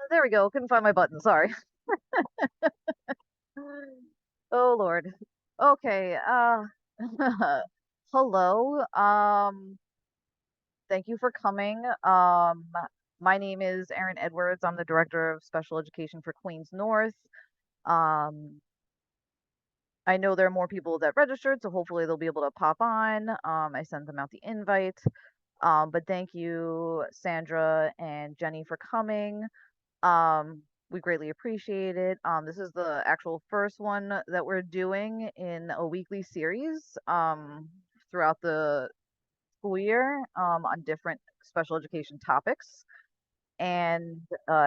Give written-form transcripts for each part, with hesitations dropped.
There we go. Couldn't find my button. Sorry. Oh Lord. Okay. Hello. Thank you for coming. My name is Erin Edwards. I'm the Director of Special Education for Queens North. Um, I know there are more people that registered, so hopefully they'll be able to pop on. I sent them out the invite. But thank you, Sandra and Jenny, for coming. We greatly appreciate it. This is the actual first one that we're doing in a weekly series throughout the school year on different special education topics. And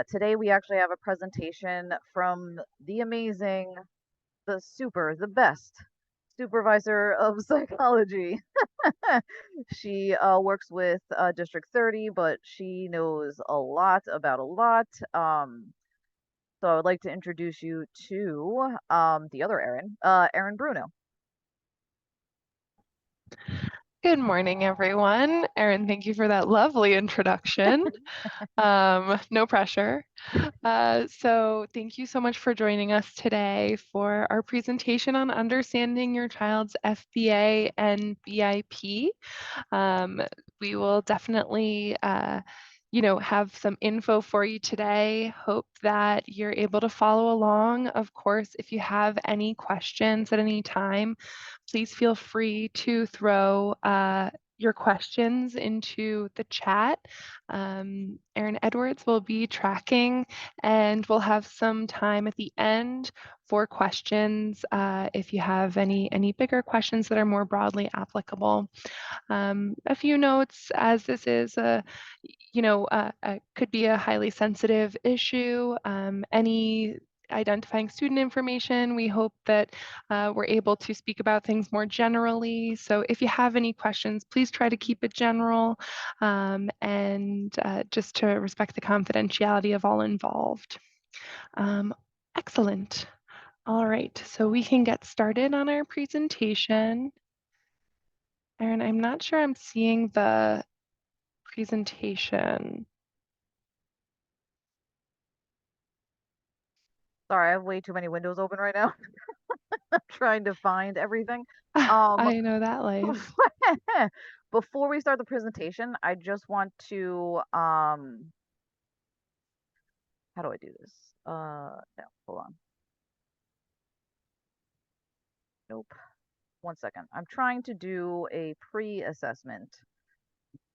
today we actually have a presentation from the amazing, the best supervisor of psychology. She works with District 30, but she knows a lot about a lot. So I would like to introduce you to the other Erin, Erin Bruno. Good morning, everyone. Erin, thank you for that lovely introduction. No pressure. So thank you so much for joining us today for our presentation on understanding your child's FBA and BIP. We will definitely have some info for you today. Hope that you're able to follow along. Of course, if you have any questions at any time, please feel free to throw your questions into the chat. Erin Edwards will be tracking, and we'll have some time at the end for questions if you have any bigger questions that are more broadly applicable. A few notes, as this is could be a highly sensitive issue. Any identifying student information, we hope that we're able to speak about things more generally. So if you have any questions, please try to keep it general and just to respect the confidentiality of all involved. Excellent. All right, so we can get started on our presentation. Erin, I'm not sure I'm seeing the presentation. Sorry, I have way too many windows open right now. I'm trying to find everything. I know that life. Before we start the presentation, I just want to how do I do this? No, hold on. Nope. One second. I'm trying to do a pre-assessment,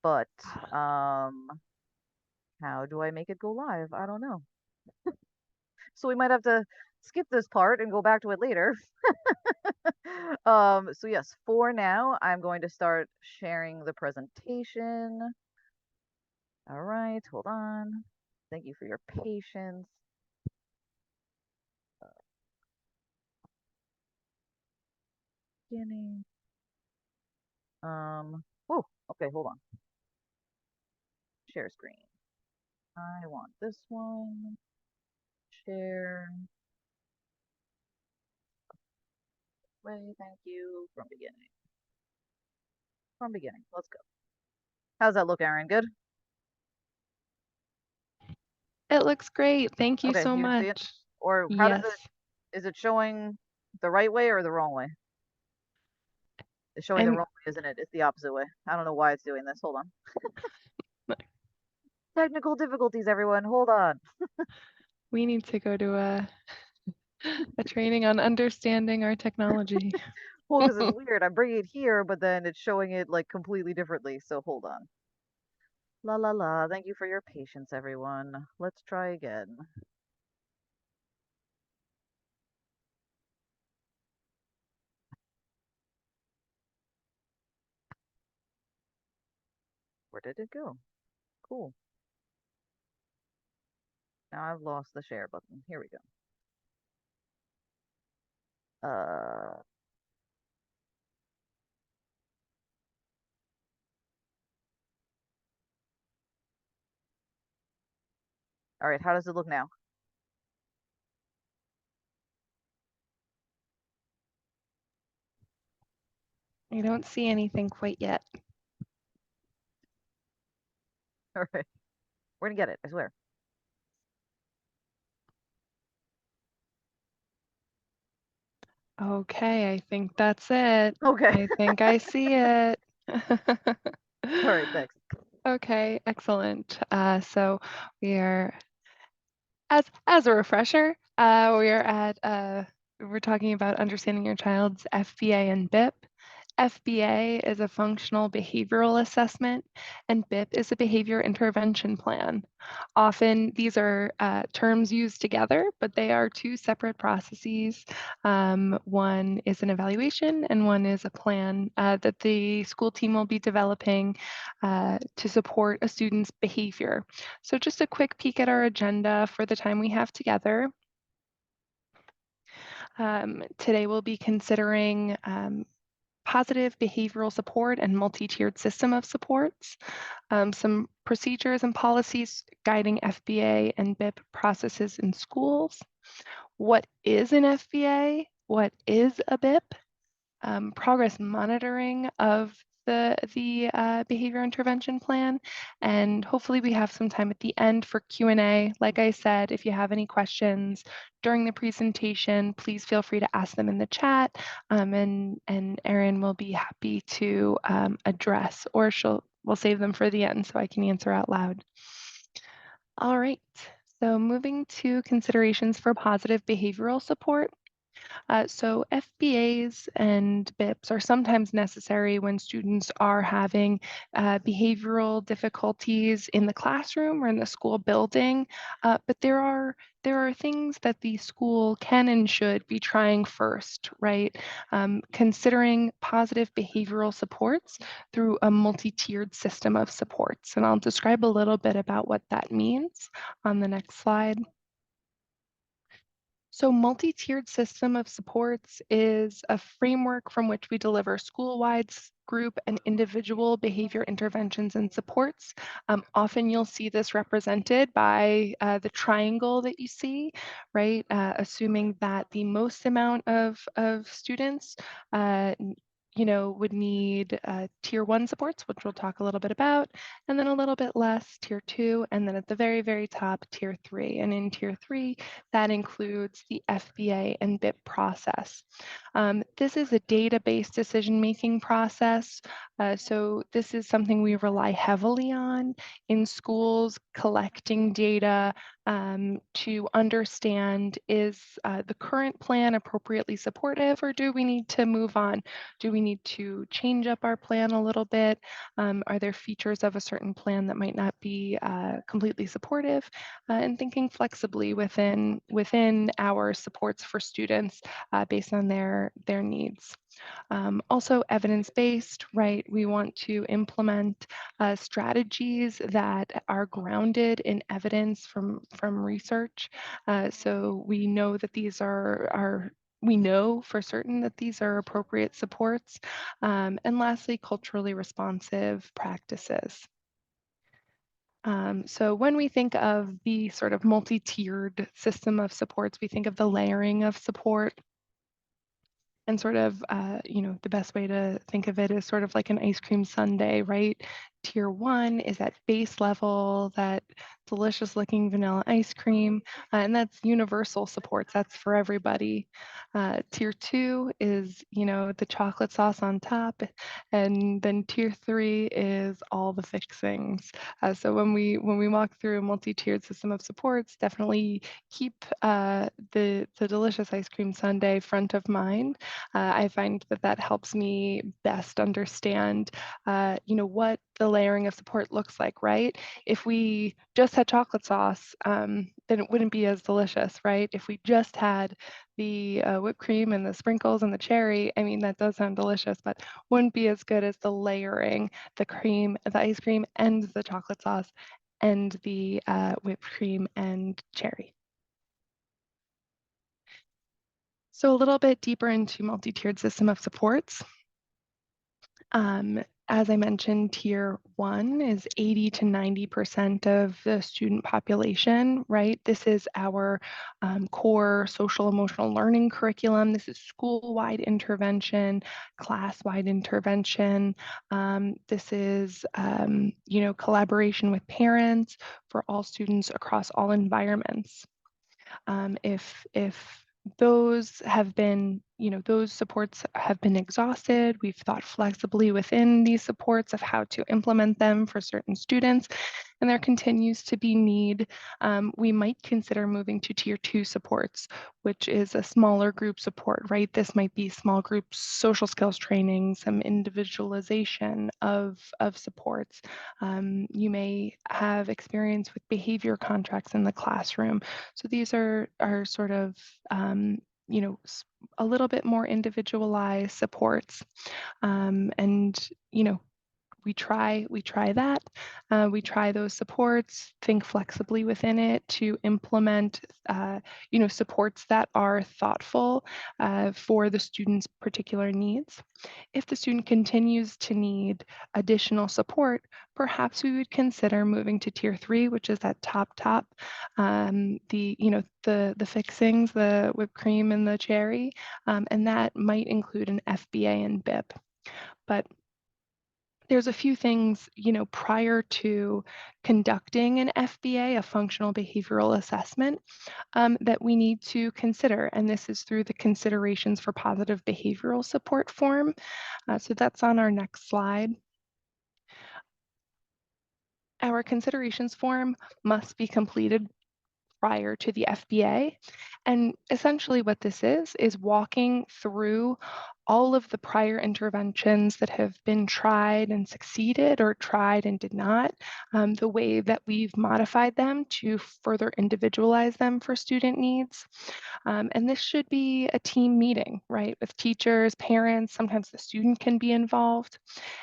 but how do I make it go live? I don't know. So we might have to skip this part and go back to it later. So yes, for now, I'm going to start sharing the presentation. All right, hold on. Thank you for your patience. Beginning. Oh, okay, hold on. Share screen. I want this one. Share. Way, thank you. From beginning. From beginning. Let's go. How's that look, Erin? Good? It looks great. Thank you Okay, so you can see it? much. Or how does Yes. is it showing the right way or the wrong way? It's showing the I'm wrong way, isn't it? It's the opposite way. I don't know why it's doing this. Hold on. Technical difficulties, everyone. Hold on. we need to go to a training on understanding our technology. Well, because it's weird. I'm bringing it here, but then it's showing it like completely differently. So hold on. La la la. Thank you for your patience, everyone. Let's try again. Where did it go? Cool. Now I've lost the share button. Here we go. Uh, all right. How does it look now? I don't see anything quite yet. All right. We're gonna get it, I swear. Okay, I think that's it. Okay. I think I see it. All right, thanks. Okay, excellent. So we are, as a refresher, we're talking about understanding your child's FBA and BIP. FBA is a functional behavioral assessment, and BIP is a behavior intervention plan. Often these are terms used together, but they are two separate processes. One is an evaluation, and one is a plan that the school team will be developing to support a student's behavior. So just a quick peek at our agenda for the time we have together. Today we'll be considering positive behavioral support and multi-tiered system of supports, some procedures and policies guiding FBA and BIP processes in schools. What is an FBA? What is a BIP? Progress monitoring of the behavior intervention plan, and hopefully we have some time at the end for Q&A. Like I said, if you have any questions during the presentation, please feel free to ask them in the chat, and Erin will be happy to address, or we'll save them for the end so I can answer out loud. All right, so moving to considerations for positive behavioral support. So FBAs and BIPs are sometimes necessary when students are having behavioral difficulties in the classroom or in the school building, but there are things that the school can and should be trying first, right? Considering positive behavioral supports through a multi-tiered system of supports. And I'll describe a little bit about what that means on the next slide. So multi-tiered system of supports is a framework from which we deliver school-wide, group, and individual behavior interventions and supports. Often you'll see this represented by the triangle that you see, right? Assuming that the most amount of students would need tier 1 supports, which we'll talk a little bit about, and then a little bit less tier 2, and then at the very, very top, tier 3. And in tier 3, that includes the FBA and BIP process. This is a data-based decision-making process. So this is something we rely heavily on in schools, collecting data to understand, is the current plan appropriately supportive, or do we need to move on? Do we need to change up our plan a little bit? Are there features of a certain plan that might not be completely supportive? And thinking flexibly within our supports for students based on their needs. Also evidence-based, right? We want to implement strategies that are grounded in evidence from research. So we know that these we know for certain that these are appropriate supports. And lastly, culturally responsive practices. So when we think of the sort of multi-tiered system of supports, we think of the layering of support. And sort of, the best way to think of it is sort of like an ice cream sundae, right? Tier 1 is at base level, that delicious looking vanilla ice cream, and that's universal supports, that's for everybody. Tier 2 is, the chocolate sauce on top, and then tier 3 is all the fixings. So when we walk through a multi-tiered system of supports, definitely keep the delicious ice cream sundae front of mind. I find that helps me best understand, what the layering of support looks like, right? If we just had chocolate sauce, then it wouldn't be as delicious, right? If we just had the whipped cream and the sprinkles and the cherry, I mean, that does sound delicious, but wouldn't be as good as the layering, the cream, the ice cream, and the chocolate sauce, and the whipped cream and cherry. So a little bit deeper into multi-tiered system of supports. As I mentioned, tier 1 is 80 to 90% of the student population, right? This is our core social emotional learning curriculum. This is school-wide intervention, class-wide intervention. This is, collaboration with parents for all students across all environments. If those have been, those supports have been exhausted. We've thought flexibly within these supports of how to implement them for certain students, and there continues to be need. We might consider moving to tier 2 supports, which is a smaller group support, right? This might be small group social skills training, some individualization of supports. You may have experience with behavior contracts in the classroom. So these are sort of a little bit more individualized supports. And we try that. We try those supports, think flexibly within it to implement, supports that are thoughtful for the student's particular needs. If the student continues to need additional support, perhaps we would consider moving to tier 3, which is that top, the fixings, the whipped cream and the cherry, and that might include an FBA and BIP. But there's a few things, prior to conducting an FBA, a functional behavioral assessment, that we need to consider. And this is through the considerations for positive behavioral support form. So that's on our next slide. Our considerations form must be completed prior to the FBA. And essentially what this is walking through all of the prior interventions that have been tried and succeeded or tried and did not, the way that we've modified them to further individualize them for student needs. And this should be a team meeting, right, with teachers, parents, sometimes the student can be involved.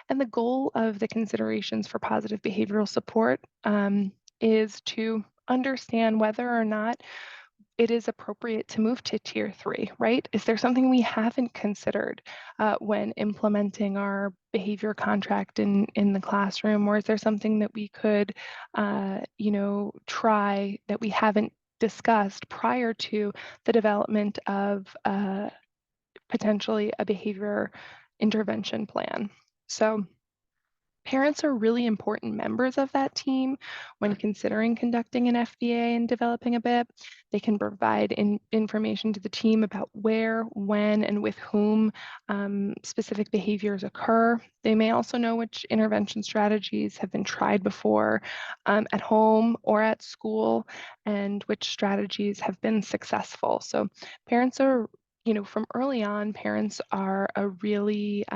And the goal of the considerations for positive behavioral support is to understand whether or not it is appropriate to move to tier 3, right? Is there something we haven't considered when implementing our behavior contract in the classroom? Or is there something that we could, try that we haven't discussed prior to the development of potentially a behavior intervention plan? So parents are really important members of that team when considering conducting an FBA and developing a BIP. They can provide information to the team about where, when, and with whom specific behaviors occur. They may also know which intervention strategies have been tried before at home or at school, and which strategies have been successful. So parents are, from early on, parents are a really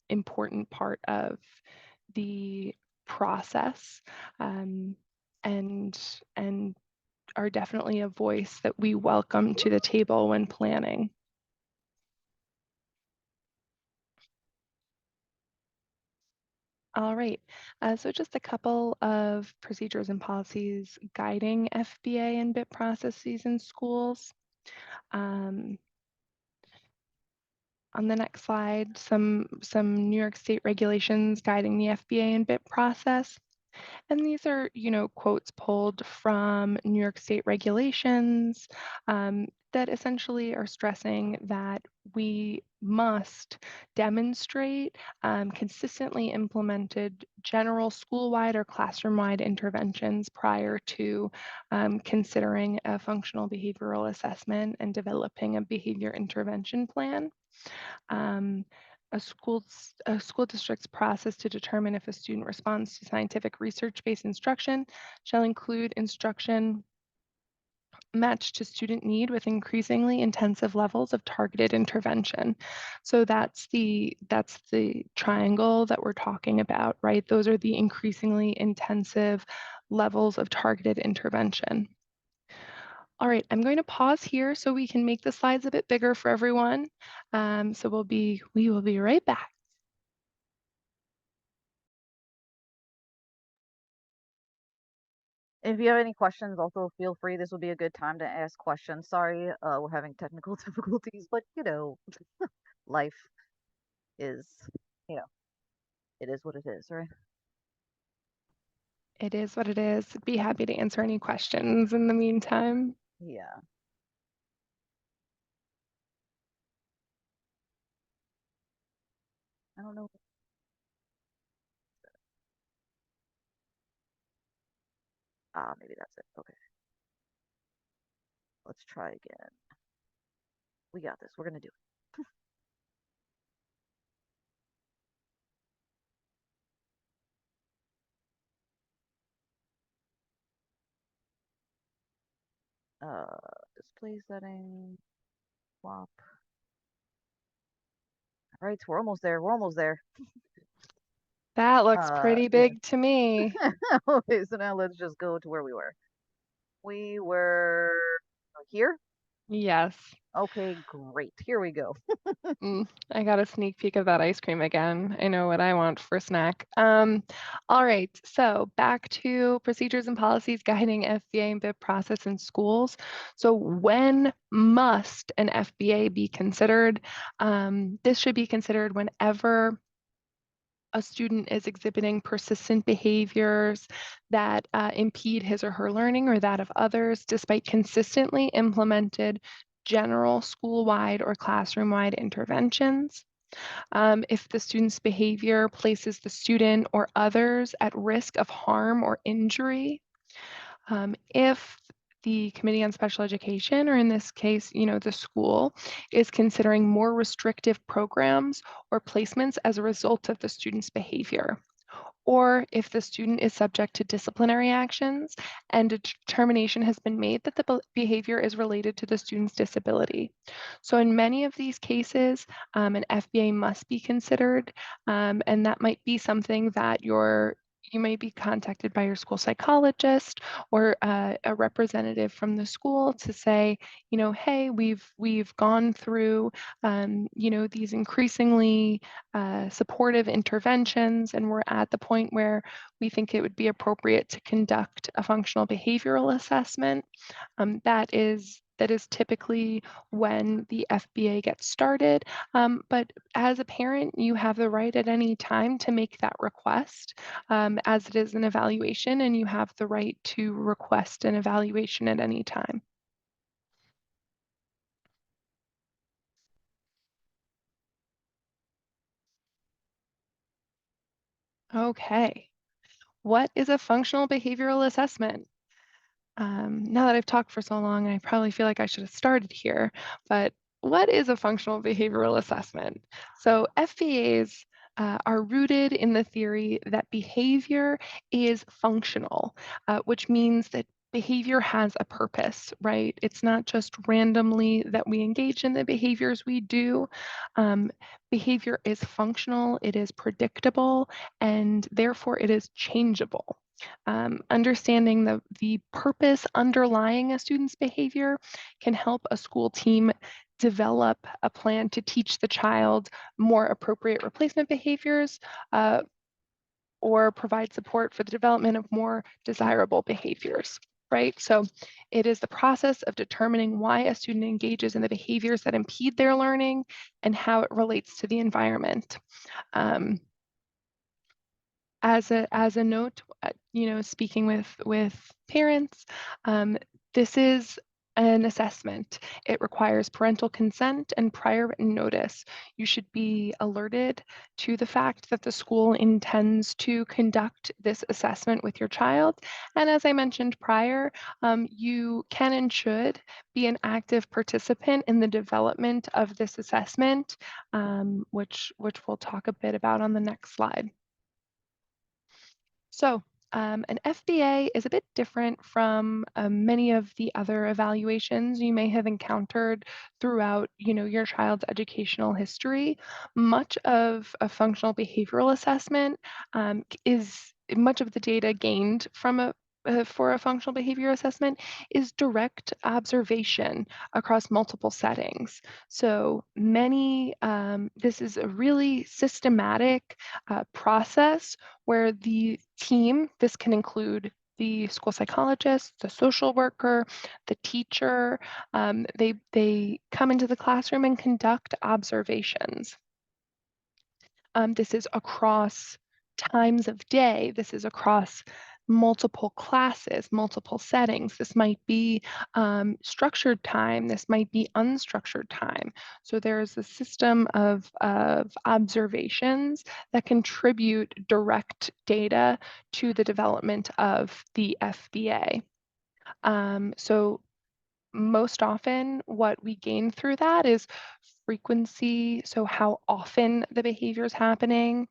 important part of the process, and are definitely a voice that we welcome to the table when planning. All right, so just a couple of procedures and policies guiding FBA and BIP processes in schools. On the next slide, some New York State regulations guiding the FBA and BIP process. And these are, quotes pulled from New York State regulations that essentially are stressing that we must demonstrate consistently implemented general school-wide or classroom-wide interventions prior to considering a functional behavioral assessment and developing a behavior intervention plan. A school district's process to determine if a student responds to scientific research-based instruction shall include instruction matched to student need with increasingly intensive levels of targeted intervention. So that's the triangle that we're talking about, right? Those are the increasingly intensive levels of targeted intervention. All right, I'm going to pause here so we can make the slides a bit bigger for everyone. So we will be right back. If you have any questions, also feel free. This will be a good time to ask questions. Sorry, we're having technical difficulties, but life is, it is what it is, right? It is what it is. Be happy to answer any questions in the meantime. Yeah. I don't know. Maybe that's it. Okay. Let's try again. We got this. We're gonna do it. Uh, display setting, swap. All right, we're almost there. We're almost there. That looks pretty Yeah. big to me. Okay, so now let's just go to where we were. We were here. Yes. Okay, great. Here we go. I got a sneak peek of that ice cream again. I know what I want for snack. All right, so back to procedures and policies guiding FBA and BIP process in schools. So when must an FBA be considered? This should be considered whenever a student is exhibiting persistent behaviors that impede his or her learning or that of others, despite consistently implemented general school-wide or classroom-wide interventions. If the student's behavior places the student or others at risk of harm or injury, if the Committee on Special Education, or in this case, the school, is considering more restrictive programs or placements as a result of the student's behavior, or if the student is subject to disciplinary actions and a determination has been made that the behavior is related to the student's disability. So in many of these cases, an FBA must be considered, and that might be something that you may be contacted by your school psychologist or a representative from the school to say, hey, we've gone through, these increasingly supportive interventions, and we're at the point where we think it would be appropriate to conduct a functional behavioral assessment. That is typically when the FBA gets started. But as a parent, you have the right at any time to make that request, as it is an evaluation, and you have the right to request an evaluation at any time. Okay, what is a functional behavioral assessment? Now that I've talked for so long, I probably feel like I should have started here, but what is a functional behavioral assessment? So FBAs are rooted in the theory that behavior is functional, which means that behavior has a purpose, right? It's not just randomly that we engage in the behaviors we do. Um, Behavior is functional, it is predictable, and therefore it is changeable. Understanding the purpose underlying a student's behavior can help a school team develop a plan to teach the child more appropriate replacement behaviors, or provide support for the development of more desirable behaviors, right? So it is the process of determining why a student engages in the behaviors that impede their learning and how it relates to the environment. Um, as a note, speaking with parents, this is an assessment. It requires parental consent and prior written notice. You should be alerted to the fact that the school intends to conduct this assessment with your child. And as I mentioned prior, you can and should be an active participant in the development of this assessment, which we'll talk a bit about on the next slide. So an FBA is a bit different from many of the other evaluations you may have encountered throughout, your child's educational history. Much of a functional behavioral assessment is much of the data gained from for a functional behavior assessment is direct observation across multiple settings. So this is a really systematic process where the team, this can include the school psychologist, the social worker, the teacher, they come into the classroom and conduct observations. This is across times of day. This is across multiple classes, multiple settings. This might be structured time. This might be unstructured time. So there's a system of observations that contribute direct data to the development of the FBA. So most often what we gain through that is frequency, so how often the behavior is happening,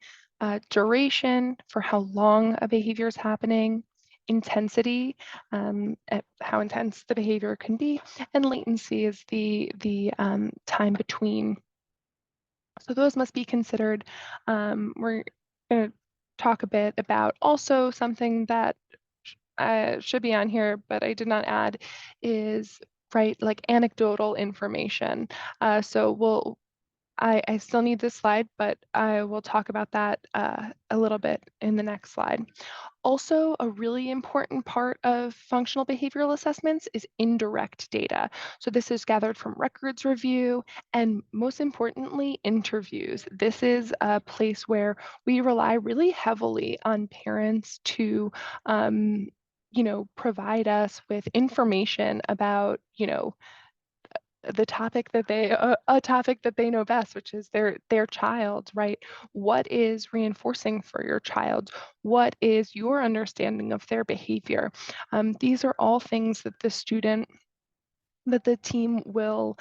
duration, for how long a behavior is happening, intensity, at how intense the behavior can be, and latency is the time between. So those must be considered. We're going to talk a bit about also something that should be on here, but I did not add, is right, like anecdotal information. I still need this slide, but I will talk about that a little bit in the next slide. Also, a really important part of functional behavioral assessments is indirect data. So this is gathered from records review and, most importantly, interviews. This is a place where we rely really heavily on parents to provide us with information about, the topic that they a topic that they know best, which is their child, right? What is reinforcing for your child? What is your understanding of their behavior? These are all things that the team will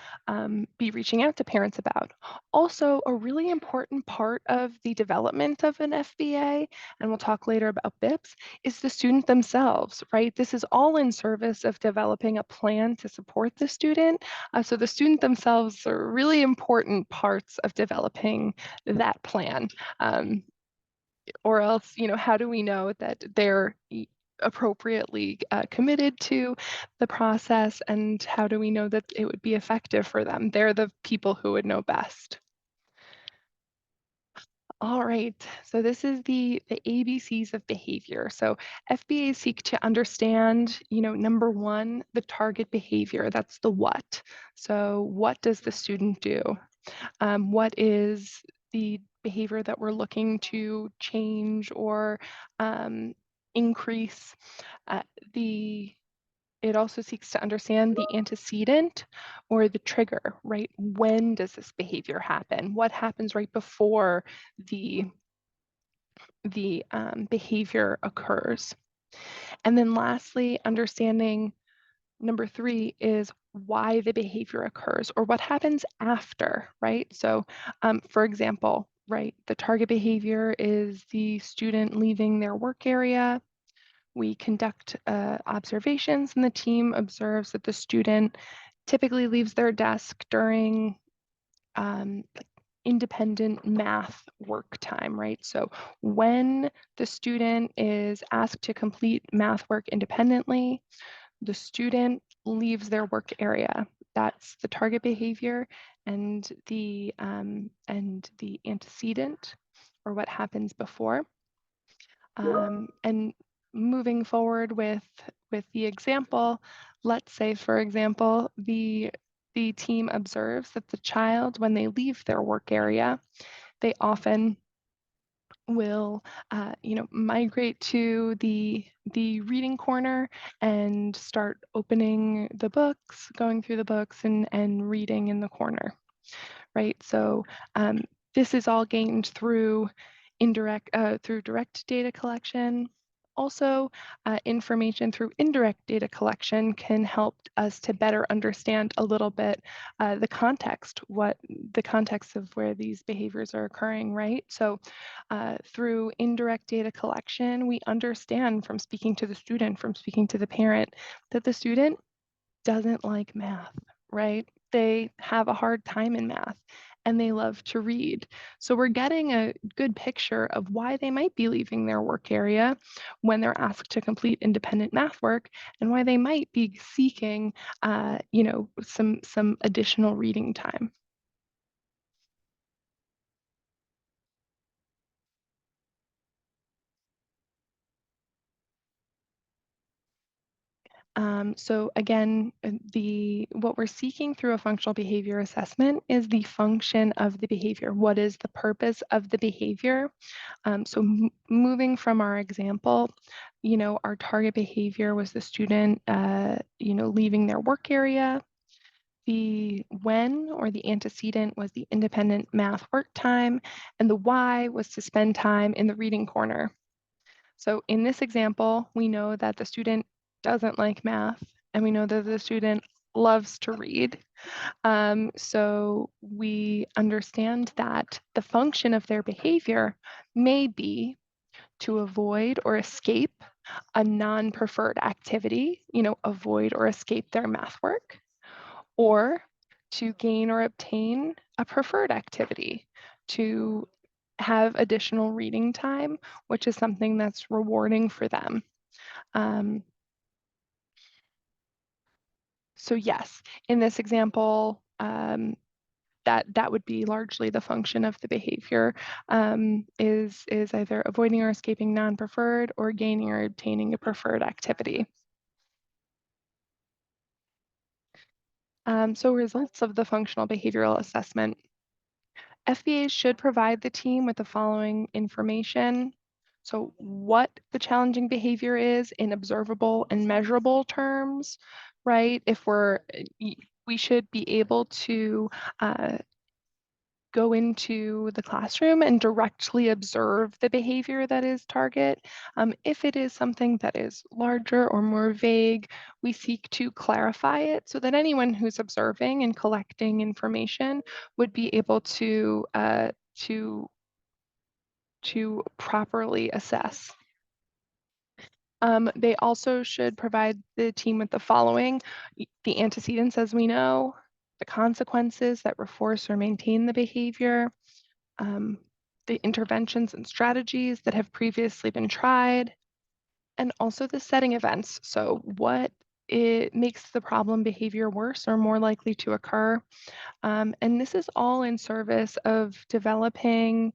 be reaching out to parents about. Also, a really important part of the development of an FBA, and we'll talk later about BIPs, is the student themselves, right? This is all in service of developing a plan to support the student. So the student themselves are really important parts of developing that plan. Or else, how do we know that they're appropriately committed to the process, and how do we know that it would be effective for them? They're the people who would know best. All right, so this is the ABCs of behavior. So FBAs seek to understand, number one, the target behavior. That's the what. So what does the student do? What is the behavior that we're looking to change or increase? Uh, it also seeks to understand the antecedent or the trigger, right? When does this behavior happen? What happens right before the behavior occurs? And then lastly, understanding number three is why the behavior occurs or what happens after, right? So for example, right, the target behavior is the student leaving their work area. We conduct observations and the team observes that the student typically leaves their desk during independent math work time, right? So when the student is asked to complete math work independently, the student leaves their work area. That's the target behavior, and the antecedent, or what happens before. And moving forward with the example, let's say, for example, the team observes that the child, when they leave their work area, they often will migrate to the reading corner and start opening the books, going through the books, and reading in the corner, right? So this is all gained through direct data collection. Also, information through indirect data collection can help us to better understand a little bit the context of where these behaviors are occurring, right? So through indirect data collection, we understand from speaking to the student, from speaking to the parent, that the student doesn't like math, right? They have a hard time in math and they love to read. So we're getting a good picture of why they might be leaving their work area when they're asked to complete independent math work, and why they might be seeking, some additional reading time. So again, what we're seeking through a functional behavior assessment is the function of the behavior. What is the purpose of the behavior? So moving from our example, our target behavior was the student, leaving their work area. The when, or the antecedent, was the independent math work time, and the why was to spend time in the reading corner. So in this example, we know that the student doesn't like math, and we know that the student loves to read. So we understand that the function of their behavior may be to avoid or escape a non-preferred activity, avoid or escape their math work, or to gain or obtain a preferred activity, to have additional reading time, which is something that's rewarding for them. So yes, in this example, that would be largely the function of the behavior, is either avoiding or escaping non-preferred or gaining or obtaining a preferred activity. So results of the functional behavioral assessment. FBAs should provide the team with the following information. So what the challenging behavior is in observable and measurable terms, right? We should be able to go into the classroom and directly observe the behavior that is target. If it is something that is larger or more vague, we seek to clarify it so that anyone who's observing and collecting information would be able to properly assess. They also should provide the team with the following: the antecedents, as we know, the consequences that reinforce or maintain the behavior, the interventions and strategies that have previously been tried, and also the setting events. So what it makes the problem behavior worse or more likely to occur. And this is all in service of developing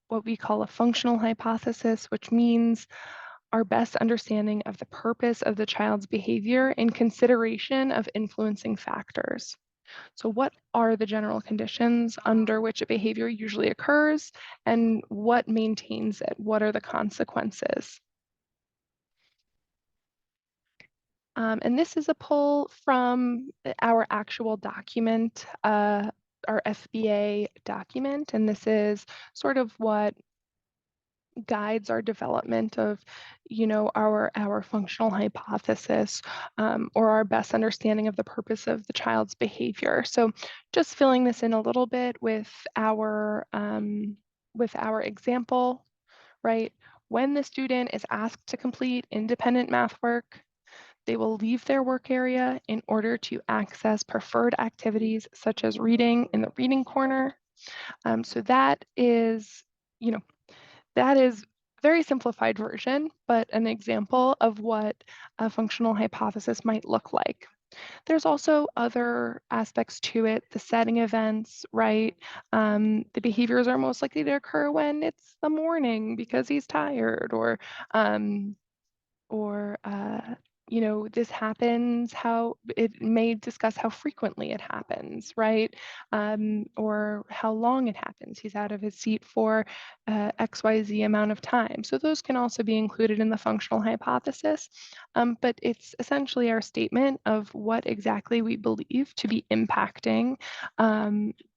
what we call a functional hypothesis, which means our best understanding of the purpose of the child's behavior in consideration of influencing factors. So what are the general conditions under which a behavior usually occurs, and what maintains it? What are the consequences? And this is a pull from our actual document, our FBA document, and this is sort of what guides our development of, our functional hypothesis, or our best understanding of the purpose of the child's behavior. So just filling this in a little bit with our example, right? When the student is asked to complete independent math work, they will leave their work area in order to access preferred activities such as reading in the reading corner. So that is, you know, that is very simplified version, but an example of what a functional hypothesis might look like. There's also other aspects to it, the setting events, right? The behaviors are most likely to occur when it's the morning because he's tired, or this happens, how it may discuss how frequently it happens, right? Or how long it happens. He's out of his seat for XYZ amount of time. So those can also be included in the functional hypothesis, but it's essentially our statement of what exactly we believe to be impacting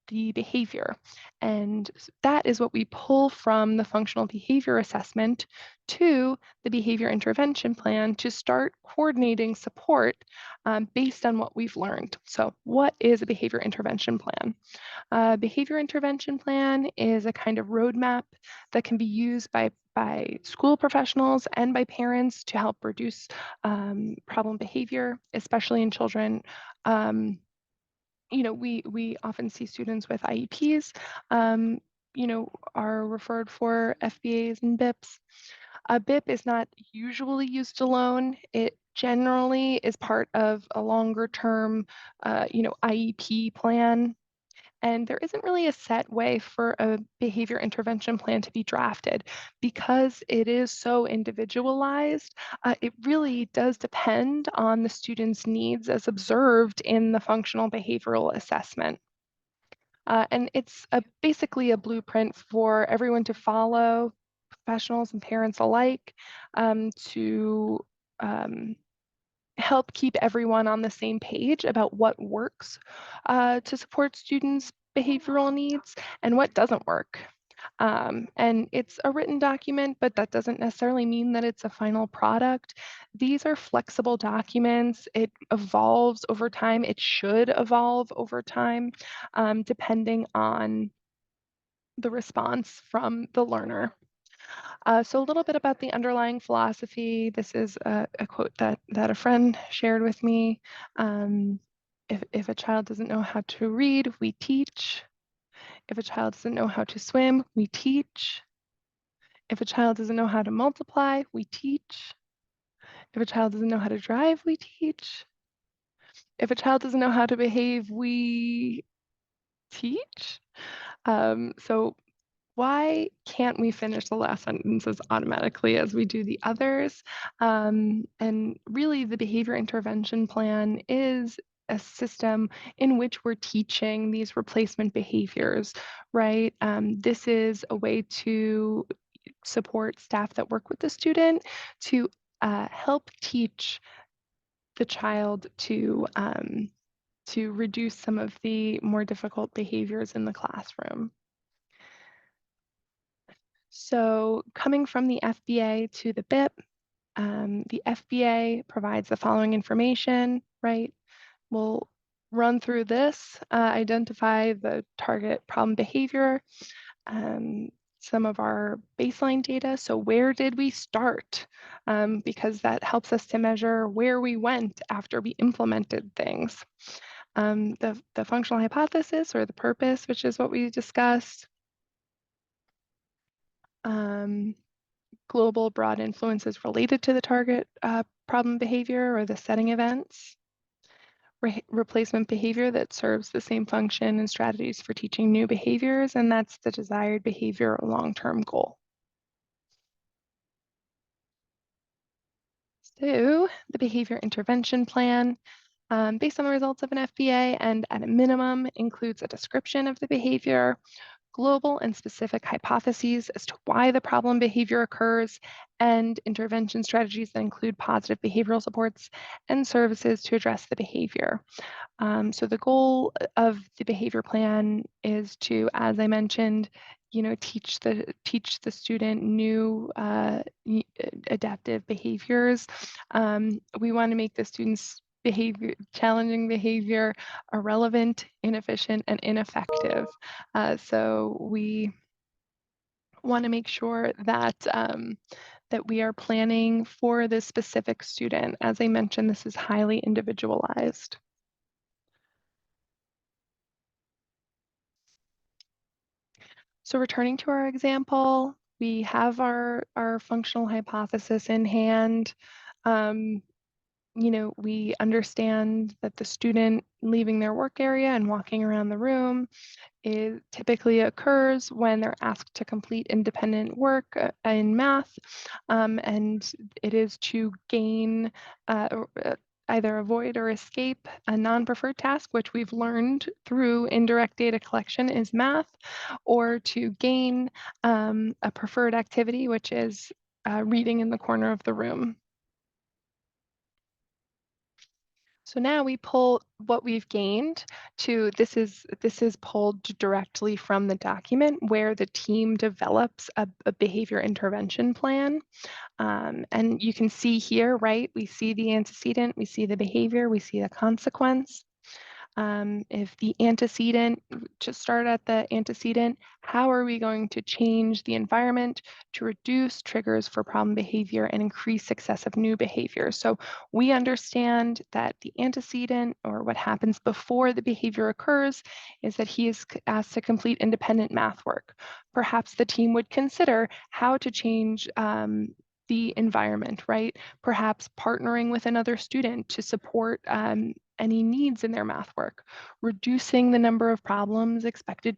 the behavior. And that is what we pull from the functional behavior assessment to the behavior intervention plan to start coordinating support based on what we've learned. So what is a behavior intervention plan? A behavior intervention plan is a kind of roadmap that can be used by school professionals and by parents to help reduce problem behavior, especially in children. We often see students with IEPs, are referred for FBAs and BIPs. A BIP is not usually used alone. It generally is part of a longer term, IEP plan. And there isn't really a set way for a behavior intervention plan to be drafted because it is so individualized. It really does depend on the student's needs as observed in the functional behavioral assessment. And it's basically a blueprint for everyone to follow, professionals and parents alike, to help keep everyone on the same page about what works to support students' behavioral needs and what doesn't work. And it's a written document, but that doesn't necessarily mean that it's a final product. These are flexible documents. It evolves over time. It should evolve over time, depending on the response from the learner. So a little bit about the underlying philosophy. This is a quote that a friend shared with me. If a child doesn't know how to read, we teach. If a child doesn't know how to swim, we teach. If a child doesn't know how to multiply, we teach. If a child doesn't know how to drive, we teach. If a child doesn't know how to behave, we teach. So why can't we finish the last sentences automatically as we do the others? And really, the behavior intervention plan is a system in which we're teaching these replacement behaviors, right? This is a way to support staff that work with the student to help teach the child to reduce some of the more difficult behaviors in the classroom. So coming from the FBA to the BIP, the FBA provides the following information, right? We'll run through this, identify the target problem behavior, some of our baseline data. So where did we start? Because that helps us to measure where we went after we implemented things. The functional hypothesis or the purpose, which is what we discussed. Global broad influences related to the target problem behavior or the setting events. Replacement behavior that serves the same function and strategies for teaching new behaviors, and that's the desired behavior or long-term goal. So the behavior intervention plan, based on the results of an FBA and at a minimum includes a description of the behavior, global and specific hypotheses as to why the problem behavior occurs, and intervention strategies that include positive behavioral supports and services to address the behavior. So the goal of the behavior plan is to, as I mentioned, teach the student new adaptive behaviors. We want to make the students' challenging behavior irrelevant, inefficient, and ineffective. So we want to make sure that that we are planning for this specific student. As I mentioned, this is highly individualized. So returning to our example, we have our functional hypothesis in hand. We understand that the student leaving their work area and walking around the room typically occurs when they're asked to complete independent work in math, and it is to gain either avoid or escape a non-preferred task, which we've learned through indirect data collection is math, or to gain a preferred activity, which is reading in the corner of the room. So now we pull what we've gained to, this is pulled directly from the document where the team develops a behavior intervention plan. And you can see here, right, we see the antecedent, we see the behavior, we see the consequence. If the antecedent, to start at the antecedent, how are we going to change the environment to reduce triggers for problem behavior and increase success of new behavior? So we understand that the antecedent, or what happens before the behavior occurs, is that he is asked to complete independent math work. Perhaps the team would consider how to change the environment, right? Perhaps partnering with another student to support any needs in their math work, reducing the number of problems expected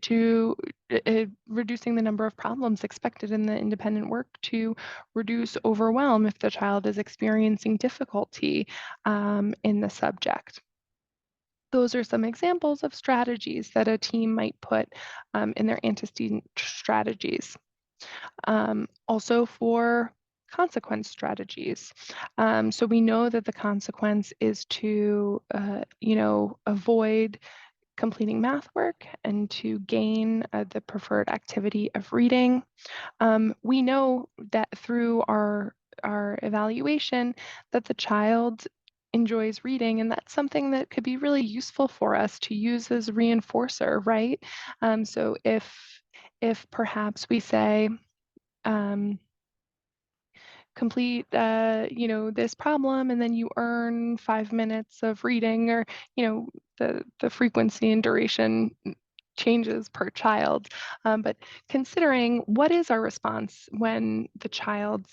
reducing the number of problems expected in the independent work to reduce overwhelm if the child is experiencing difficulty in the subject. Those are some examples of strategies that a team might put in their antecedent strategies. Also for consequence strategies. So we know that the consequence is to, avoid completing math work and to gain the preferred activity of reading. We know that through our evaluation that the child enjoys reading, and that's something that could be really useful for us to use as a reinforcer, right? So if perhaps we say, complete this problem and then you earn 5 minutes of reading, or the frequency and duration changes per child, but considering what is our response when the child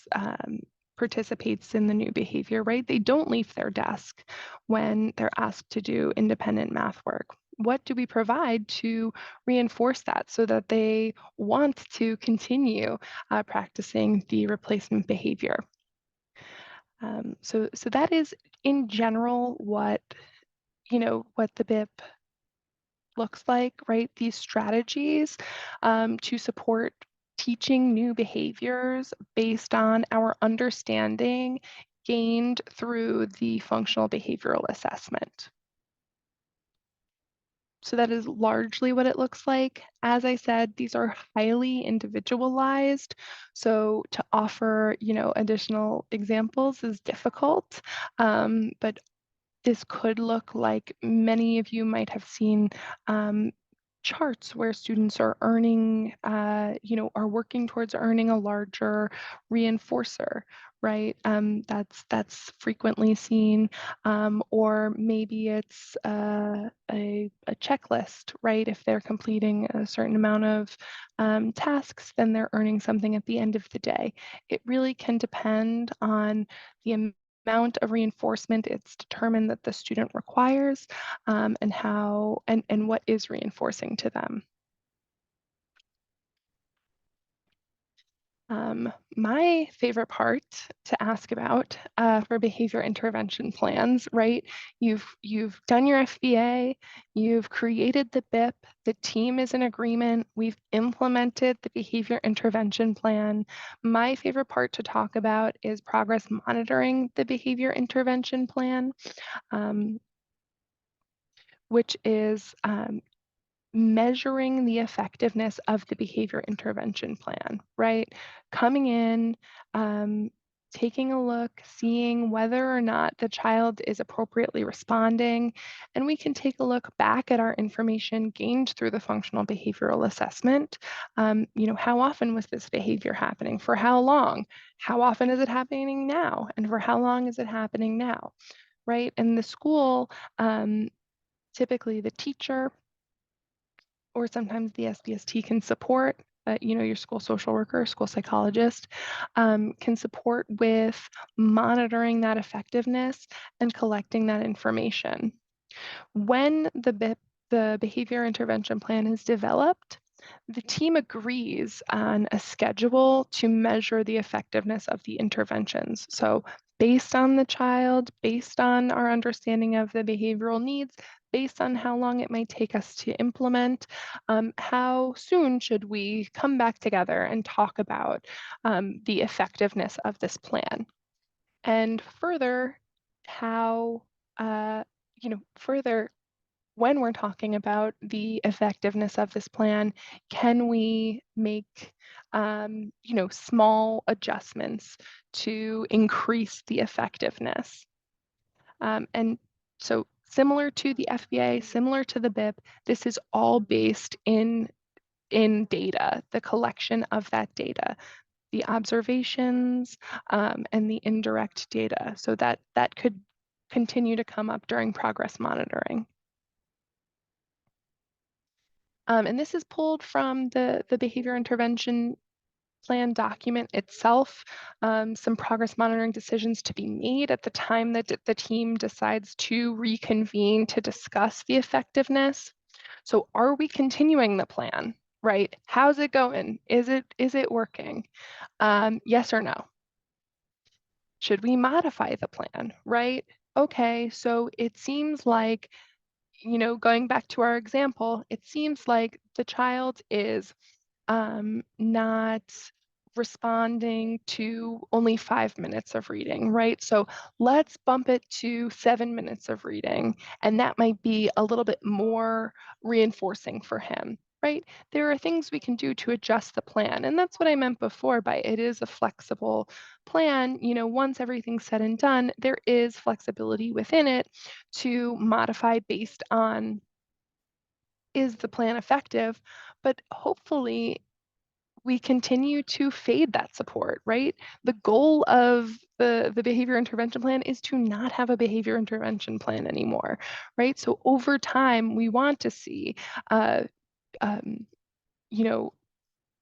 participates in the new behavior, right? They don't leave their desk when they're asked to do independent math work. What do we provide to reinforce that so that they want to continue practicing the replacement behavior? So that is in general what the BIP looks like, right? These strategies to support teaching new behaviors based on our understanding gained through the functional behavioral assessment. So that is largely what it looks like. As I said, these are highly individualized. So to offer, additional examples is difficult, but this could look like many of you might have seen charts where students are earning, are working towards earning a larger reinforcer, right? That's frequently seen, or maybe it's a checklist, right? If they're completing a certain amount of tasks, then they're earning something at the end of the day. It really can depend on the amount of reinforcement it's determined that the student requires, and how and what is reinforcing to them. My favorite part to ask about for behavior intervention plans, right? You've done your FBA, you've created the BIP, the team is in agreement, we've implemented the behavior intervention plan. My favorite part to talk about is progress monitoring the behavior intervention plan, which is measuring the effectiveness of the behavior intervention plan, right? Coming in, taking a look, seeing whether or not the child is appropriately responding, and we can take a look back at our information gained through the functional behavioral assessment. How often was this behavior happening? For how long? How often is it happening now? And for how long is it happening now, right? And the school, typically the teacher, or sometimes the SBST can support, your school social worker, school psychologist, can support with monitoring that effectiveness and collecting that information. When the BIP, the behavior intervention plan is developed, the team agrees on a schedule to measure the effectiveness of the interventions. So based on the child, based on our understanding of the behavioral needs, based on how long it might take us to implement, how soon should we come back together and talk about the effectiveness of this plan? And further, how, further, when we're talking about the effectiveness of this plan, can we make, small adjustments to increase the effectiveness? And so similar to the FBA, similar to the BIP, this is all based in data, the collection of that data, the observations, and the indirect data. So that could continue to come up during progress monitoring. And this is pulled from the behavior intervention plan document itself, some progress monitoring decisions to be made at the time that the team decides to reconvene to discuss the effectiveness. So are we continuing the plan, right? How's it going? Is it working? Yes or no? Should we modify the plan, right? Okay, so it seems like, going back to our example, it seems like the child is not responding to only 5 minutes of reading, right? So let's bump it to 7 minutes of reading, and that might be a little bit more reinforcing for him, right? There are things we can do to adjust the plan, and that's what I meant before by it is a flexible plan. You know, once everything's said and done, there is flexibility within it to modify based on, is the plan effective? But hopefully we continue to fade that support, right? The goal of the behavior intervention plan is to not have a behavior intervention plan anymore, right? So over time, we want to see, uh, um, you know,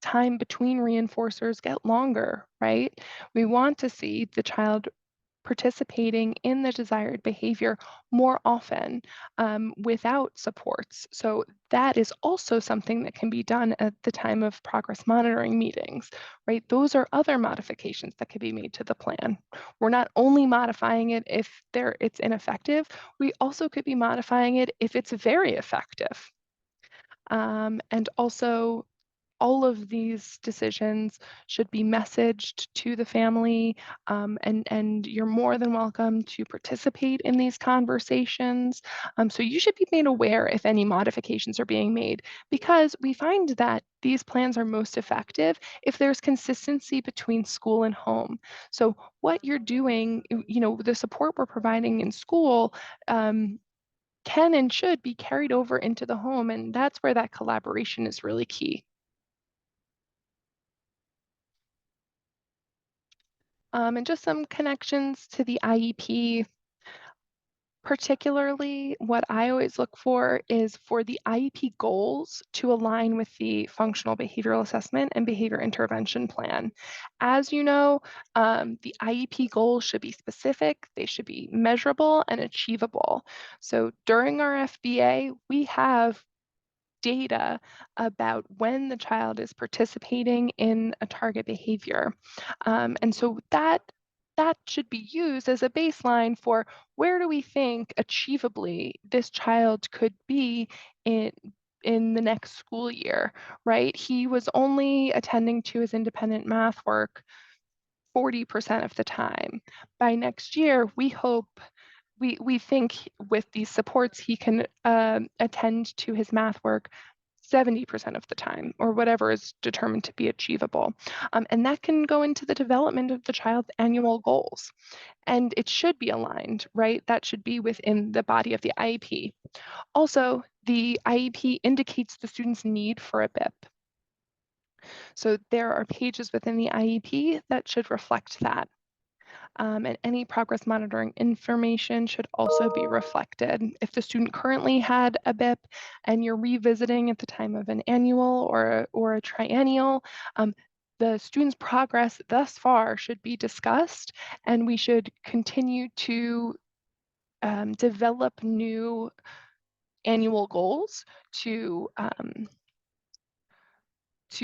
time between reinforcers get longer, right? We want to see the child participating in the desired behavior more often without supports. So that is also something that can be done at the time of progress monitoring meetings, right? Those are other modifications that could be made to the plan. We're not only modifying it if it's ineffective, we also could be modifying it if it's very effective. And also all of these decisions should be messaged to the family, and you're more than welcome to participate in these conversations. So you should be made aware if any modifications are being made, because we find that these plans are most effective if there's consistency between school and home. So what you're doing, you know, the support we're providing in school, can and should be carried over into the home, and that's where that collaboration is really key. And just some connections to the IEP. Particularly, what I always look for is for the IEP goals to align with the functional behavioral assessment and behavior intervention plan. As you know, the IEP goals should be specific, they should be measurable and achievable. So during our FBA, we have data about when the child is participating in a target behavior. And so that should be used as a baseline for where do we think achievably this child could be in the next school year, right? He was only attending to his independent math work 40% of the time. By next year, we think with these supports, he can attend to his math work 70% of the time, or whatever is determined to be achievable. And that can go into the development of the child's annual goals. And it should be aligned, right? That should be within the body of the IEP. Also, the IEP indicates the student's need for a BIP. So there are pages within the IEP that should reflect that. And any progress monitoring information should also be reflected. If the student currently had a BIP and you're revisiting at the time of an annual or a triennial, the student's progress thus far should be discussed, and we should continue to develop new annual goals to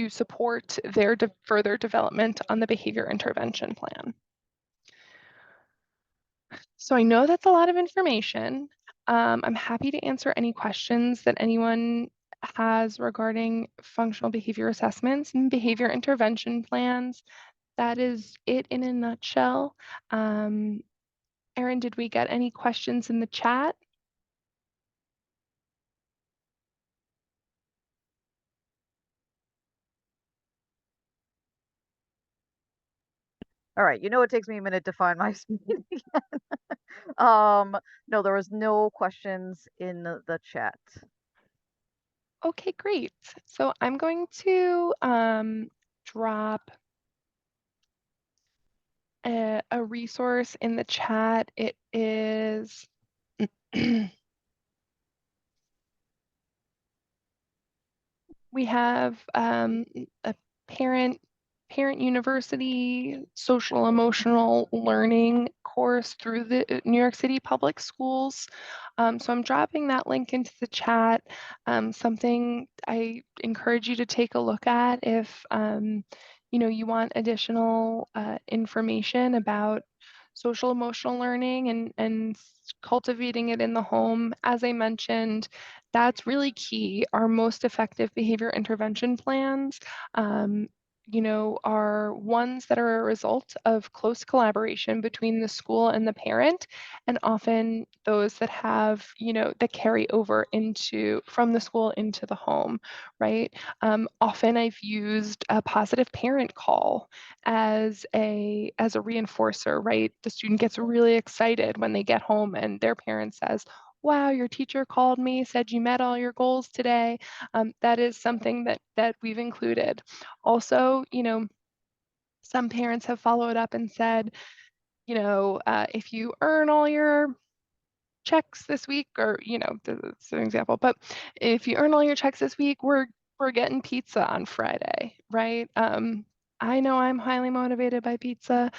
support their further development on the behavior intervention plan. So I know that's a lot of information. I'm happy to answer any questions that anyone has regarding functional behavior assessments and behavior intervention plans. That is it in a nutshell. Erin, did we get any questions in the chat? All right, you know, it takes me a minute to find my screen again. No, there was no questions in the chat. Okay, great. So I'm going to drop a resource in the chat. It is we have a parent university social emotional learning course through the New York City Public Schools. So I'm dropping that link into the chat. Something I encourage you to take a look at if you know, you want additional information about social emotional learning and cultivating it in the home. As I mentioned, that's really key. Our most effective behavior intervention plans are ones that are a result of close collaboration between the school and the parent, and often those that have, that carry over from the school into the home, right? Often I've used a positive parent call as a reinforcer, right? The student gets really excited when they get home and their parent says, "Wow, your teacher called me, said you met all your goals today." That is something that we've included. Also, some parents have followed up and said, if you earn all your checks this week, or, that's an example, but if you earn all your checks this week, we're getting pizza on Friday, right? I know I'm highly motivated by pizza,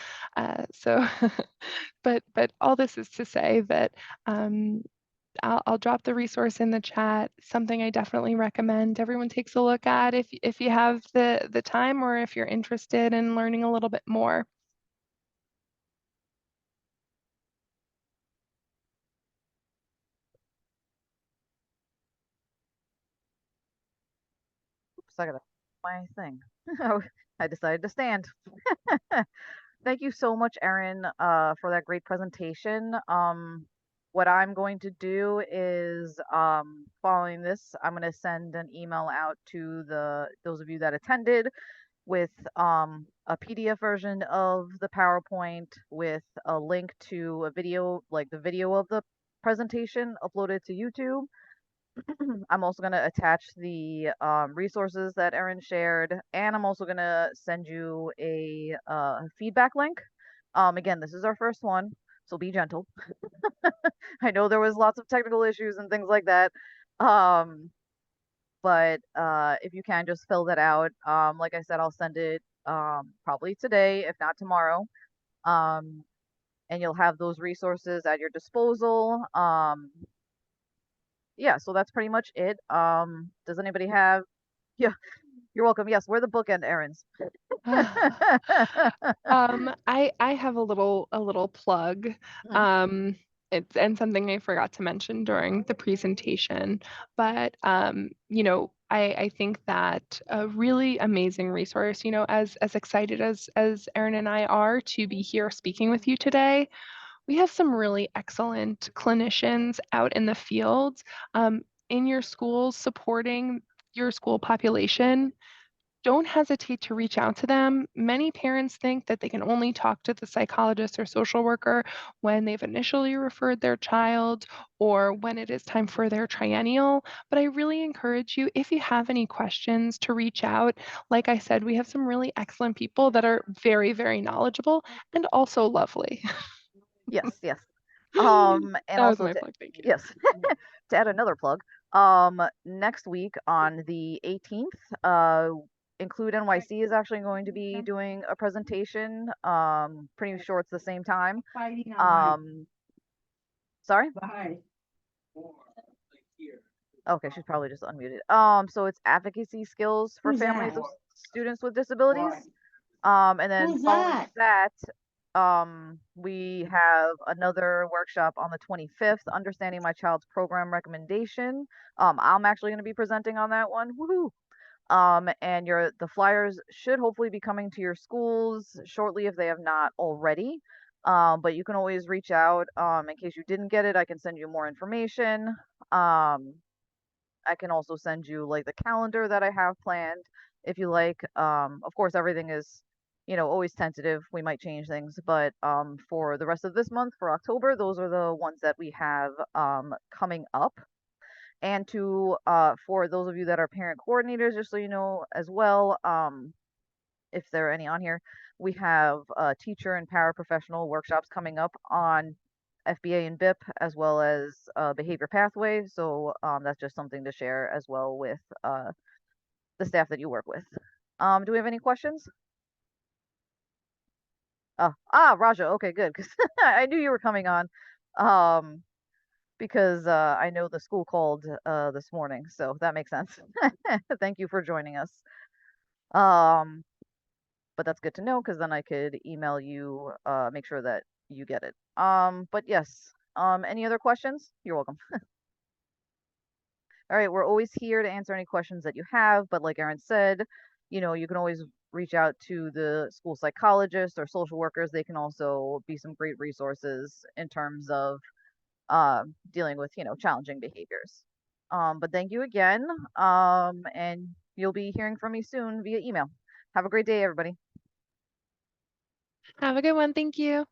so but all this is to say that I'll drop the resource in the chat. Something I definitely recommend everyone takes a look at if you have the time, or if you're interested in learning a little bit more. Oops, I gotta my thing. I decided to stand. Thank you so much, Erin, for that great presentation. What I'm going to do is, following this, I'm going to send an email out to those of you that attended with a PDF version of the PowerPoint with a link to a video, like the video of the presentation uploaded to YouTube. I'm also going to attach the resources that Erin shared, and I'm also going to send you a feedback link. Again, this is our first one, so be gentle. I know there was lots of technical issues and things like that. But if you can just fill that out, like I said, I'll send it probably today, if not tomorrow. Um, and you'll have those resources at your disposal. Yeah, so that's pretty much it. Does anybody have? Yeah, you're welcome. Yes, we're the bookend errands. I have a little plug. Mhm. And something I forgot to mention during the presentation, but I think that a really amazing resource, as excited as Erin and I are to be here speaking with you today, we have some really excellent clinicians out in the field, in your schools, supporting your school population. Don't hesitate to reach out to them. Many parents think that they can only talk to the psychologist or social worker when they've initially referred their child, or when it is time for their triennial. But I really encourage you, if you have any questions, to reach out. Like I said, we have some really excellent people that are very, very knowledgeable and also lovely. Yes, yes. And That was also my to plug. Thank you. yes, to add another plug, next week on the 18th, Include NYC is actually going to be doing a presentation. Pretty sure it's the same time. Um, sorry? Okay, she's probably just unmuted. So it's advocacy skills for families of students with disabilities. And then following that, we have another workshop on the 25th, Understanding My Child's Program Recommendation. I'm actually going to be presenting on that one. Woohoo! And the flyers should hopefully be coming to your schools shortly if they have not already. But you can always reach out in case you didn't get it. I can send you more information. Um, I can also send you like the calendar that I have planned if you like. Of course, everything is, always tentative. We might change things, but for the rest of this month, for October, those are the ones that we have coming up. And for those of you that are parent coordinators, just so you know as well, if there are any on here, we have teacher and paraprofessional workshops coming up on FBA and BIP, as well as behavior pathway. So that's just something to share as well with the staff that you work with. Do we have any questions? Raja. Okay, good. Because I knew you were coming on. Um, because I know the school called this morning, so that makes sense. Thank you for joining us. Um, but that's good to know because then I could email you, make sure that you get it. But yes, any other questions? You're welcome. All right, we're always here to answer any questions that you have, but like Erin said, you can always reach out to the school psychologist or social workers. They can also be some great resources in terms of dealing with, challenging behaviors. But thank you again. And you'll be hearing from me soon via email. Have a great day, everybody. Have a good one. Thank you.